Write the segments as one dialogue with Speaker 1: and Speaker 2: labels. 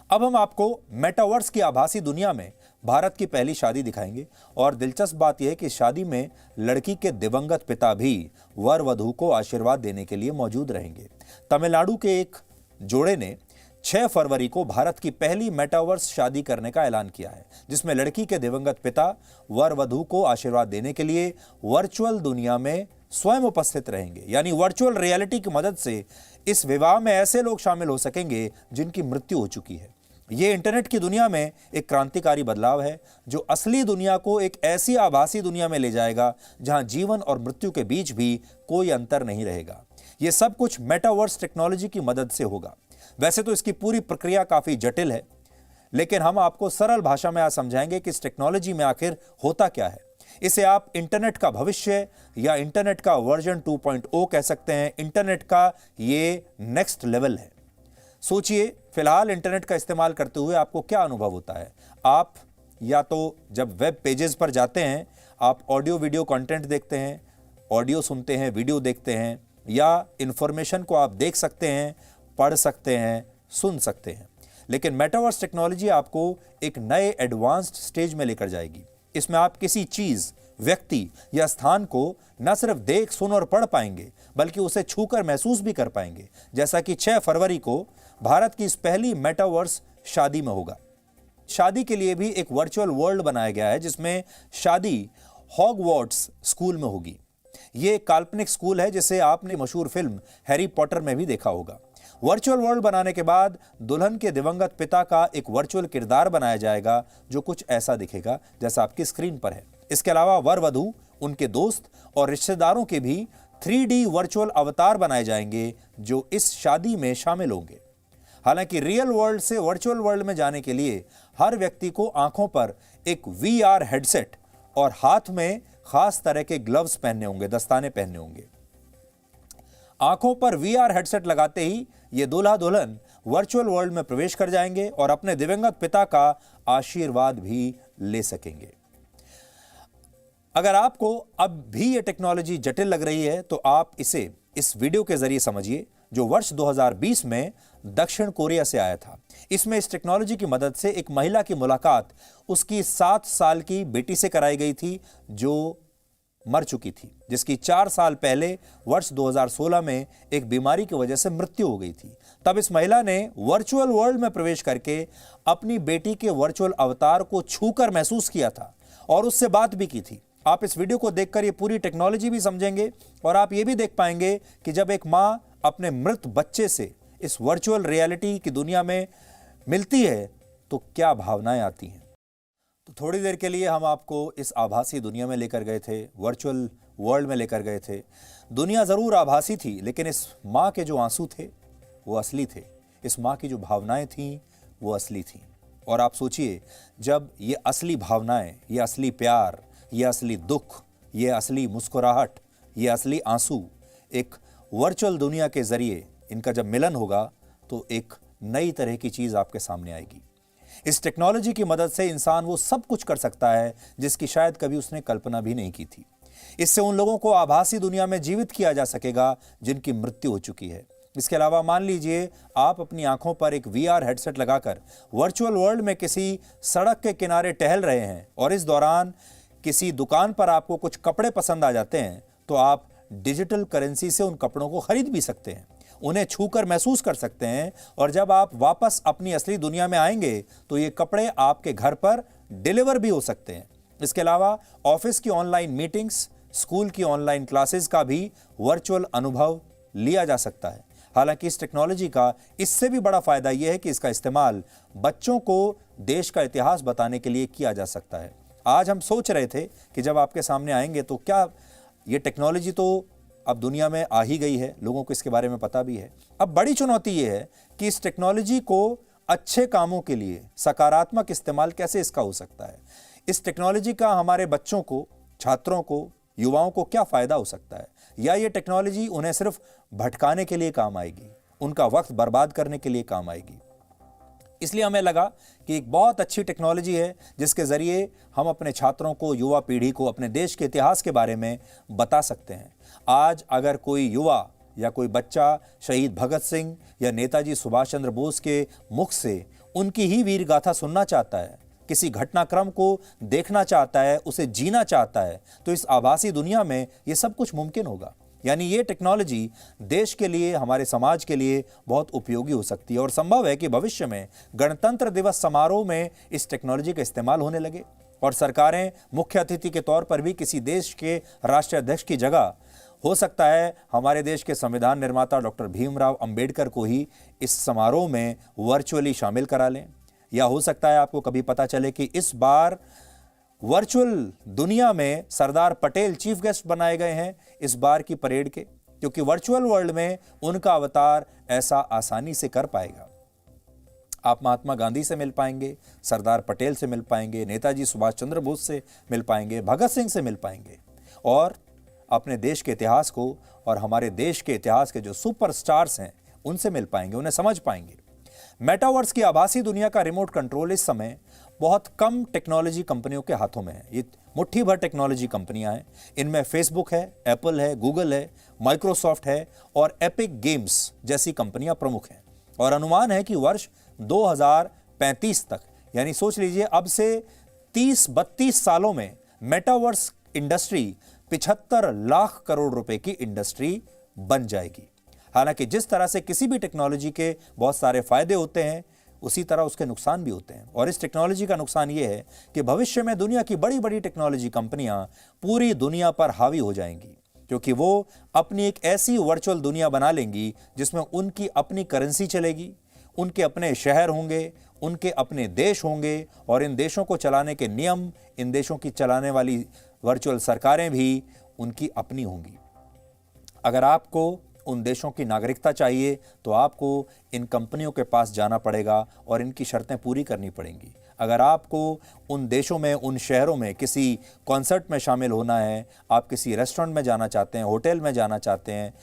Speaker 1: अब हम आपको मेटावर्स की आभासी दुनिया में भारत की पहली शादी दिखाएंगे और दिलचस्प बात यह है कि शादी में लड़की के दिवंगत पिता भी वर वधू को आशीर्वाद देने के लिए मौजूद रहेंगे। तमिलनाडु के एक जोड़े ने 6 फरवरी को भारत की पहली मेटावर्स शादी करने का ऐलान किया है, जिसमें लड़की के दिवंगत पिता वर वधू को आशीर्वाद देने के लिए वर्चुअल दुनिया में स्वयं उपस्थित रहेंगे। यानी वर्चुअल रियलिटी की मदद से इस विवाह में ऐसे लोग शामिल हो सकेंगे जिनकी मृत्यु हो चुकी है। ये इंटरनेट की दुनिया में एक क्रांतिकारी बदलाव है जो असली दुनिया को एक ऐसी आभासी दुनिया में ले जाएगा जहां जीवन और मृत्यु के बीच भी कोई अंतर नहीं रहेगा। यह सब कुछ मेटावर्स टेक्नोलॉजी की मदद से होगा। वैसे तो इसकी पूरी प्रक्रिया काफी जटिल है, लेकिन हम आपको सरल भाषा में आज समझाएंगे कि इस टेक्नोलॉजी में आखिर होता क्या है। इसे आप इंटरनेट का भविष्य या इंटरनेट का वर्जन 2.0 कह सकते हैं। इंटरनेट का ये नेक्स्ट लेवल है। सोचिए, फिलहाल इंटरनेट का इस्तेमाल करते हुए आपको क्या अनुभव होता है। आप या तो जब वेब पेजेस पर जाते हैं, आप ऑडियो वीडियो कंटेंट देखते हैं, ऑडियो सुनते हैं, वीडियो देखते हैं, या इंफॉर्मेशन को आप देख सकते हैं, पढ़ सकते हैं, सुन सकते हैं। लेकिन मेटावर्स टेक्नोलॉजी आपको एक नए एडवांस्ड स्टेज में लेकर जाएगी। इसमें आप किसी चीज, व्यक्ति या स्थान को न सिर्फ देख, सुन और पढ़ पाएंगे, बल्कि उसे छूकर महसूस भी कर पाएंगे, जैसा कि 6 फरवरी को भारत की इस पहली मेटावर्स शादी में होगा। शादी के लिए भी एक वर्चुअल वर्ल्ड बनाया गया है, जिसमें शादी हॉगवर्ट्स स्कूल में होगी। यह एक काल्पनिक स्कूल है जिसे आपने मशहूर फिल्म हैरी पॉटर में भी देखा होगा। वर्चुअल वर्ल्ड बनाने के बाद दुल्हन के दिवंगत पिता का एक वर्चुअल किरदार बनाया जाएगा जो कुछ ऐसा दिखेगा जैसा आपकी स्क्रीन पर है। इसके अलावा वर वधू, उनके दोस्त और रिश्तेदारों के भी 3D वर्चुअल अवतार बनाए जाएंगे जो इस शादी में शामिल होंगे। हालांकि रियल वर्ल्ड से वर्चुअल वर्ल्ड में जाने के लिए हर व्यक्ति को आंखों पर एक VR हेडसेट और हाथ में खास तरह के ग्लव्स पहनने होंगे, दस्ताने पहनने होंगे। आंखों पर VR हेडसेट लगाते ही ये दूल्हा दुल्हन वर्चुअल वर्ल्ड में प्रवेश कर जाएंगे और अपने दिवंगत पिता का आशीर्वाद भी ले सकेंगे। अगर आपको अब भी ये टेक्नोलॉजी जटिल लग रही है, तो आप इसे इस वीडियो के जरिए समझिए जो वर्ष 2020 में दक्षिण कोरिया से आया था। इसमें इस टेक्नोलॉजी की मदद से एक महिला की मुलाकात उसकी 7 साल की बेटी से कराई गई थी जो मर चुकी थी, जिसकी 4 साल पहले वर्ष 2016 में एक बीमारी की वजह से मृत्यु हो गई थी। तब इस महिला ने वर्चुअल वर्ल्ड में प्रवेश करके अपनी बेटी के वर्चुअल अवतार को छूकर महसूस किया था और उससे बात भी की थी। आप इस वीडियो को देखकर ये पूरी टेक्नोलॉजी भी समझेंगे और आप ये भी देख पाएंगे कि जब एक मां अपने मृत बच्चे से इस वर्चुअल रियलिटी की दुनिया में मिलती है तो क्या भावनाएं आती हैं। तो थोड़ी देर के लिए हम आपको इस आभासी दुनिया में लेकर गए थे, वर्चुअल वर्ल्ड में लेकर गए थे। दुनिया जरूर आभासी थी, लेकिन इस मां के जो आंसू थे वो असली थे। इस मां की जो भावनाएं थीं वो असली थीं। और आप सोचिए, जब ये असली भावनाएं, ये असली प्यार, ये असली दुख, ये असली मुस्कुराहट, ये असली आंसू एक वर्चुअल दुनिया के जरिए इनका जब मिलन होगा तो एक नई तरह की चीज आपके सामने आएगी। इस टेक्नोलॉजी की मदद से इंसान वो सब कुछ कर सकता है जिसकी शायद कभी उसने कल्पना भी नहीं की थी। इससे उन लोगों को आभासी दुनिया में जीवित किया जा सकेगा जिनकी मृत्यु हो चुकी है। इसके अलावा मान लीजिए आप अपनी आंखों पर एक VR हेडसेट लगाकर वर्चुअल वर्ल्ड में किसी सड़क के किनारे टहल रहे हैं और इस दौरान किसी दुकान पर आपको कुछ कपड़े पसंद आ जाते हैं, तो आप डिजिटल करेंसी से उन कपड़ों को खरीद भी सकते हैं, उन्हें छूकर महसूस कर सकते हैं और जब आप वापस अपनी असली दुनिया में आएंगे तो ये कपड़े आपके घर पर डिलीवर भी हो सकते हैं। इसके अलावा ऑफिस की ऑनलाइन मीटिंग्स, स्कूल की ऑनलाइन क्लासेस का भी वर्चुअल अनुभव लिया जा सकता है। हालांकि इस टेक्नोलॉजी का इससे भी बड़ा फायदा यह है कि इसका इस्तेमाल बच्चों को देश का इतिहास बताने के लिए किया जा सकता है। आज हम सोच रहे थे कि जब आपके सामने आएंगे तो क्या ये टेक्नोलॉजी तो अब दुनिया में आ ही गई है, लोगों को इसके बारे में पता भी है। अब बड़ी चुनौती ये है कि इस टेक्नोलॉजी को अच्छे कामों के लिए सकारात्मक इस्तेमाल कैसे इसका हो सकता है। इस टेक्नोलॉजी का हमारे बच्चों को, छात्रों को, युवाओं को क्या फायदा हो सकता है, या ये टेक्नोलॉजी उन्हें सिर्फ भटकाने के लिए काम आएगी, उनका वक्त बर्बाद करने के लिए काम आएगी। इसलिए हमें लगा कि एक बहुत अच्छी टेक्नोलॉजी है जिसके जरिए हम अपने छात्रों को, युवा पीढ़ी को अपने देश के इतिहास के बारे में बता सकते हैं। आज अगर कोई युवा या कोई बच्चा शहीद भगत सिंह या नेताजी सुभाष चंद्र बोस के मुख से उनकी ही वीर गाथा सुनना चाहता है, किसी घटनाक्रम को देखना चाहता है, उसे जीना चाहता है, तो इस आभासी दुनिया में ये सब कुछ मुमकिन होगा। यानी ये टेक्नोलॉजी देश के लिए, हमारे समाज के लिए बहुत उपयोगी हो सकती है और संभव है कि भविष्य में गणतंत्र दिवस समारोह में इस टेक्नोलॉजी का इस्तेमाल होने लगे और सरकारें मुख्य अतिथि के तौर पर भी किसी देश के राष्ट्रीय अध्यक्ष की जगह, हो सकता है हमारे देश के संविधान निर्माता डॉक्टर भीमराव अंबेडकर को ही इस समारोह में वर्चुअली शामिल करा लें। या हो सकता है आपको कभी पता चले कि इस बार वर्चुअल दुनिया में सरदार पटेल चीफ गेस्ट बनाए गए हैं इस बार की परेड के, क्योंकि वर्चुअल वर्ल्ड में उनका अवतार ऐसा आसानी से कर पाएगा। आप महात्मा गांधी से मिल पाएंगे, सरदार पटेल से मिल पाएंगे, नेताजी सुभाष चंद्र बोस से मिल पाएंगे, भगत सिंह से मिल पाएंगे और अपने देश के इतिहास को और हमारे देश के इतिहास के जो सुपरस्टार्स हैं उनसे मिल पाएंगे, उन्हें समझ पाएंगे। मेटावर्स की आभासी दुनिया का रिमोट कंट्रोल इस समय बहुत कम टेक्नोलॉजी कंपनियों के हाथों में है। ये मुट्ठी भर टेक्नोलॉजी कंपनियां हैं। इनमें फेसबुक है, एप्पल है, गूगल है, माइक्रोसॉफ्ट है और एपिक गेम्स जैसी कंपनियां प्रमुख हैं। और अनुमान है कि वर्ष 2035 तक, यानी सोच लीजिए अब से 30-32 सालों में मेटावर्स इंडस्ट्री 75 लाख करोड़ रुपए की इंडस्ट्री बन जाएगी। हालांकि जिस तरह से किसी भी टेक्नोलॉजी के बहुत सारे फायदे होते हैं, उसी तरह उसके नुकसान भी होते हैं। और इस टेक्नोलॉजी का नुकसान यह है कि भविष्य में दुनिया की बड़ी बड़ी टेक्नोलॉजी कंपनियां पूरी दुनिया पर हावी हो जाएंगी, क्योंकि वो अपनी एक ऐसी वर्चुअल दुनिया बना लेंगी जिसमें उनकी अपनी करेंसी चलेगी, उनके अपने शहर होंगे, उनके अपने देश होंगे और इन देशों को चलाने के नियम, इन देशों की चलाने वाली वर्चुअल सरकारें भी उनकी अपनी होंगी। अगर आपको उन देशों की नागरिकता चाहिए तो आपको इन कंपनियों के पास जाना पड़ेगा और इनकी शर्तें पूरी करनी पड़ेंगी। अगर आपको उन देशों में, उन शहरों में किसी कॉन्सर्ट में शामिल होना है, आप किसी रेस्टोरेंट में जाना चाहते हैं, होटल में जाना चाहते हैं,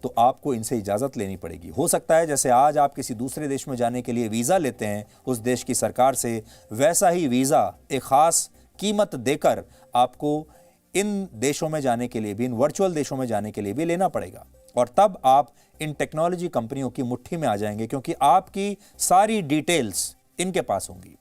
Speaker 1: तो आपको इनसे इजाज़त लेनी पड़ेगी। हो सकता है जैसे आज आप किसी दूसरे देश में जाने के लिए वीज़ा लेते हैं उस देश की सरकार से, वैसा ही वीज़ा एक ख़ास कीमत देकर आपको इन देशों में जाने के लिए भी, इन वर्चुअल देशों में जाने के लिए भी लेना पड़ेगा। और तब आप इन टेक्नोलॉजी कंपनियों की मुट्ठी में आ जाएंगे, क्योंकि आपकी सारी डिटेल्स इनके पास होंगी।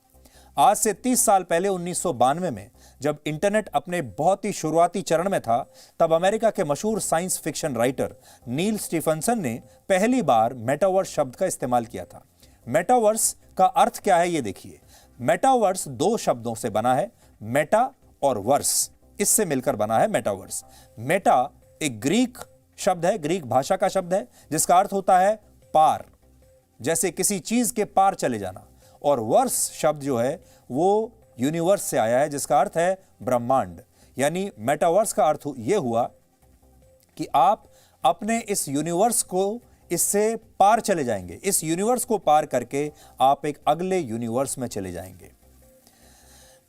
Speaker 1: आज से 30 साल पहले 1992 में जब इंटरनेट अपने बहुत ही शुरुआती चरण में था, तब अमेरिका के मशहूर साइंस फिक्शन राइटर नील स्टीफनसन ने पहली बार मेटावर्स शब्द का इस्तेमाल किया था। मेटावर्स का अर्थ क्या है ये देखिए। मेटावर्स 2 शब्दों से बना है, मेटा और वर्स, इससे मिलकर बना है मेटावर्स। मेटा एक ग्रीक शब्द है, ग्रीक भाषा का शब्द है, जिसका अर्थ होता है पार, जैसे किसी चीज के पार चले जाना। और वर्स शब्द जो है वो यूनिवर्स से आया है, जिसका अर्थ है ब्रह्मांड। यानी मेटावर्स का अर्थ यह हुआ कि आप अपने इस यूनिवर्स को, इससे पार चले जाएंगे। इस यूनिवर्स को पार करके आप एक अगले यूनिवर्स में चले जाएंगे।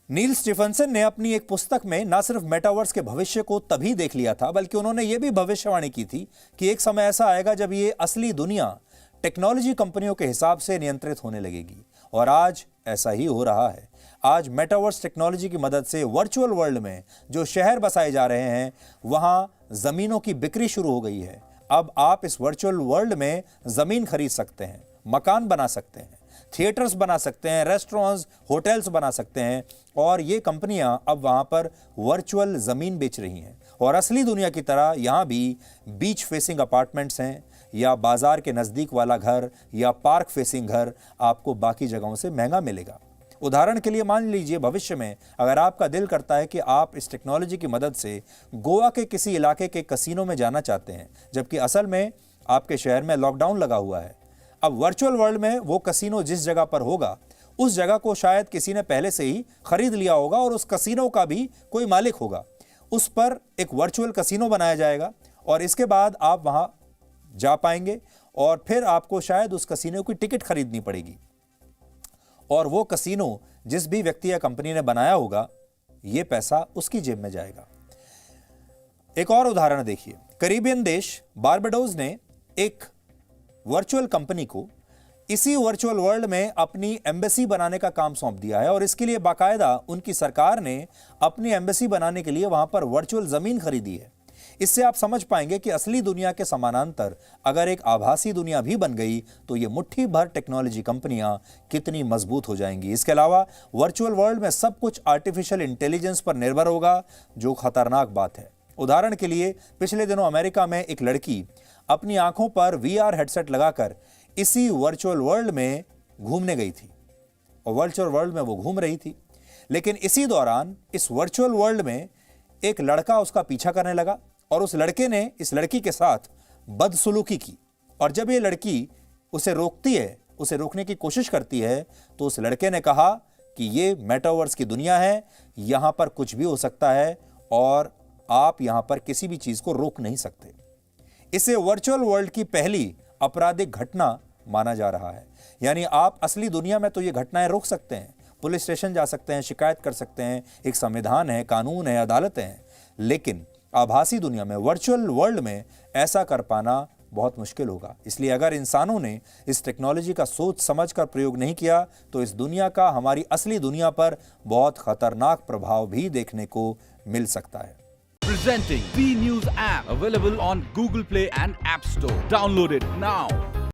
Speaker 1: नील स्टीफनसन ने अपनी एक पुस्तक में न सिर्फ मेटावर्स के भविष्य को तभी देख लिया था, बल्कि उन्होंने यह भी भविष्यवाणी की थी कि एक समय ऐसा आएगा जब ये असली दुनिया टेक्नोलॉजी कंपनियों के हिसाब से नियंत्रित होने लगेगी। और आज ऐसा ही हो रहा है। आज मेटावर्स टेक्नोलॉजी की मदद से वर्चुअल वर्ल्ड में जो शहर बसाए जा रहे हैं, वहां जमीनों की बिक्री शुरू हो गई है। अब आप इस वर्चुअल वर्ल्ड में जमीन खरीद सकते हैं, मकान बना सकते हैं, थिएटर्स बना सकते हैं, रेस्टोरेंट्स, होटल्स बना सकते हैं। और ये कंपनियां अब वहां पर वर्चुअल जमीन बेच रही हैं। और असली दुनिया की तरह यहां भी बीच फेसिंग अपार्टमेंट्स हैं, या बाजार के नजदीक वाला घर, या पार्क फेसिंग घर आपको बाकी जगहों से महंगा मिलेगा। उदाहरण के लिए मान लीजिए भविष्य में अगर आपका दिल करता है कि आप इस टेक्नोलॉजी की मदद से गोवा के किसी इलाके के कसीनो में जाना चाहते हैं, जबकि असल में आपके शहर में लॉकडाउन लगा हुआ है। अब वर्चुअल वर्ल्ड में वो कसीनो जिस जगह पर होगा, उस जगह को शायद किसी ने पहले से ही खरीद लिया होगा और उस कसीनो का भी कोई मालिक होगा। उस पर एक वर्चुअल कसीनो बनाया जाएगा और इसके बाद आप वहां जा पाएंगे और फिर आपको शायद उस कसीनो की टिकट खरीदनी पड़ेगी और वो कसीनो जिस भी व्यक्ति या कंपनी ने बनाया होगा, ये पैसा उसकी जेब में जाएगा। एक और उदाहरण देखिए। कैरिबियन देश बारबाडोस ने एक वर्चुअल कंपनी को इसी वर्चुअल वर्ल्ड में अपनी एम्बेसी बनाने का काम सौंप दिया है और इसके लिए बाकायदा उनकी सरकार ने अपनी एम्बेसी बनाने के लिए वहां पर वर्चुअल जमीन खरीदी है। इससे आप समझ पाएंगे कि असली दुनिया के समानांतर अगर एक आभासी दुनिया भी बन गई तो ये मुट्ठी भर टेक्नोलॉजी कंपनियां कितनी मजबूत हो जाएंगी। इसके अलावा वर्चुअल वर्ल्ड में सब कुछ आर्टिफिशियल इंटेलिजेंस पर निर्भर होगा, जो खतरनाक बात है। उदाहरण के लिए पिछले दिनों अमेरिका में एक लड़की अपनी आंखों पर VR हेडसेट लगाकर इसी वर्चुअल वर्ल्ड में घूमने गई थी और वर्चुअल वर्ल्ड में वो घूम रही थी, लेकिन इसी दौरान इस वर्चुअल वर्ल्ड में एक लड़का उसका पीछा करने लगा और उस लड़के ने इस लड़की के साथ बदसलूकी की। और जब ये लड़की उसे रोकती है, उसे रोकने की कोशिश करती है, तो उस लड़के ने कहा कि ये मेटावर्स की दुनिया है, यहां पर कुछ भी हो सकता है और आप यहां पर किसी भी चीज को रोक नहीं सकते। इसे वर्चुअल वर्ल्ड की पहली आपराधिक घटना माना जा रहा है। यानी आप असली दुनिया में तो ये घटनाएं रोक सकते हैं, पुलिस स्टेशन जा सकते हैं, शिकायत कर सकते हैं, एक संविधान है, कानून है, अदालतें हैं, लेकिन आभासी दुनिया में, वर्चुअल वर्ल्ड में ऐसा कर पाना बहुत मुश्किल होगा। इसलिए अगर इंसानों ने इस टेक्नोलॉजी का सोच समझ कर प्रयोग नहीं किया तो इस दुनिया का हमारी असली दुनिया पर बहुत खतरनाक प्रभाव भी देखने को मिल सकता है।
Speaker 2: Presenting V News app, available on Google Play and App Store. Download it now.